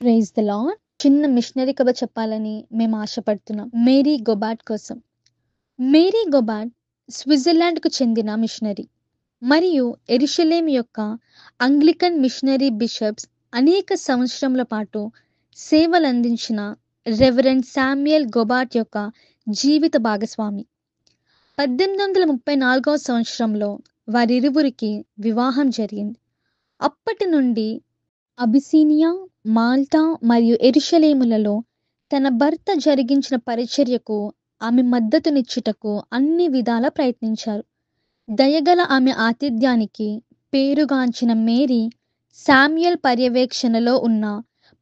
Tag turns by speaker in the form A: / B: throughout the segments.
A: Praise the lord. చిన్న missionary కథ చెప్పాలని మేము ఆశపడుతున్నాం. మేరీ గొబాట్ కోసం. మేరీ గొబాట్ స్విట్జర్లాండ్కు చెందిన మిషనరీ మరియు ఎరుషలేం యొక్క అంగ్లికన్ మిషనరీ బిషప్స్ అనేక సంవత్సరముల పాటు సేవలందించిన రెవరెండ్ శామ్యుయల్ గొబాట్ యొక్క జీవిత భాగస్వామి. 1834వ సంవత్సరంలో వారిరువురికి వివాహం జరిగింది. అప్పటి నుండి అబిసీనియా, మాల్టా మరియు ఎరుషలేములలో తన భర్త జరిగించిన పరిచర్యకు ఆమె మద్దతునిచ్చుటకు అన్ని విధాలా ప్రయత్నించారు. దయగల ఆమె ఆతిథ్యానికి పేరుగాంచిన మేరీ శామ్యుయల్ పర్యవేక్షణలో ఉన్న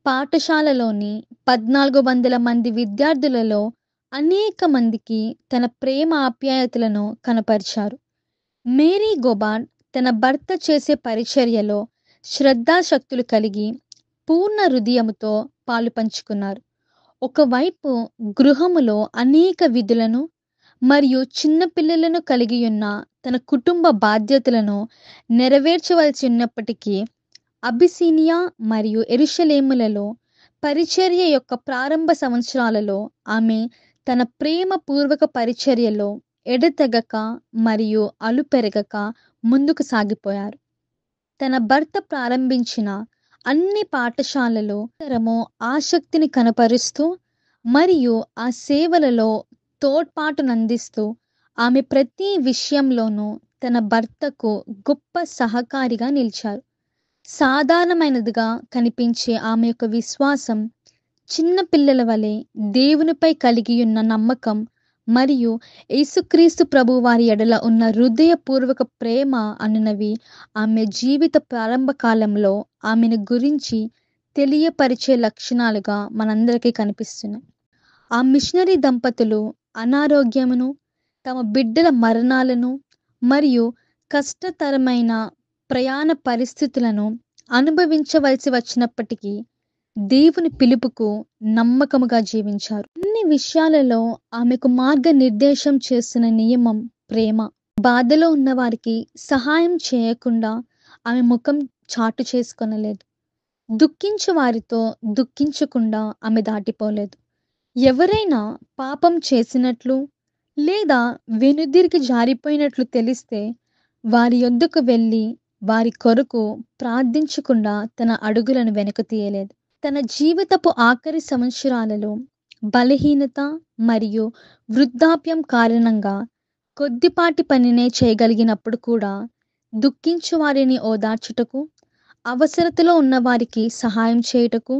A: పాఠశాలలోని 1400 మంది విద్యార్థులలో అనేక మందికి తన ప్రేమ ఆప్యాయతలను కనపరిచారు. మేరీ గొబాట్ తన భర్త చేసే పరిచర్యలో శ్రద్ధాశక్తులు కలిగి పూర్ణ హృదయముతో పాలు పంచుకున్నారు. ఒకవైపు గృహములో అనేక విధులను మరియు చిన్నపిల్లలను కలిగి ఉన్న తన కుటుంబ బాధ్యతలను నెరవేర్చవలసి ఉన్నప్పటికీ అబిసీనియా మరియు ఎరుషలేములలో పరిచర్య యొక్క ప్రారంభ సంవత్సరాలలో ఆమె తన ప్రేమపూర్వక పరిచర్యలో ఎడతెగక మరియు అలుపెరగక ముందుకు సాగిపోయారు. తన భర్త ప్రారంభించిన అన్ని పాఠశాలలో తరము ఆసక్తిని కనపరుస్తూ మరియు ఆ సేవలలో తోడ్పాటునందిస్తూ ఆమె ప్రతి విషయంలోనూ తన భర్తకు గొప్ప సహకారిగా నిలిచారు. సాధారణమైనదిగా కనిపించే ఆమె యొక్క విశ్వాసం, చిన్న పిల్లల వలె దేవునిపై కలిగియున్న నమ్మకం మరియు యేసుక్రీస్తు ప్రభు వారి ఎడల ఉన్న హృదయపూర్వక ప్రేమ అనునవి ఆమె జీవిత ప్రారంభ కాలంలో ఆమెను గురించి తెలియపరిచే లక్షణాలుగా మనందరికీ కనిపిస్తున్నాయి. ఆ మిషనరీ దంపతులు అనారోగ్యమును, తమ బిడ్డల మరణాలను మరియు కష్టతరమైన ప్రయాణ పరిస్థితులను అనుభవించవలసి వచ్చినప్పటికీ దేవుని పిలుపుకు నమ్మకముగా జీవించారు. అన్ని విషయాలలో ఆమెకు మార్గనిర్దేశం చేస్తున్న నియమం ప్రేమ. బాధలో ఉన్న వారికి సహాయం చేయకుండా ఆమె ముఖం చాటు చేసుకొనలేదు. దుఃఖించు వారితో దుఃఖించకుండా ఆమె దాటిపోలేదు. ఎవరైనా పాపం చేసినట్లు లేదా వెనుదిరిగి జారిపోయినట్లు తెలిస్తే వారి యొద్దకు వెళ్ళి వారి కొరకు ప్రార్థించకుండా తన అడుగులను వెనక్కు తీయలేదు. తన జీవితపు ఆఖరి సంవత్సరాలలో బలహీనత మరియు వృద్ధాప్యం కారణంగా కొద్దిపాటి పనినే చేయగలిగినప్పుడు కూడా దుఃఖించు వారిని ఓదార్చుటకు, అవసరతలో ఉన్న వారికి సహాయం చేయుటకు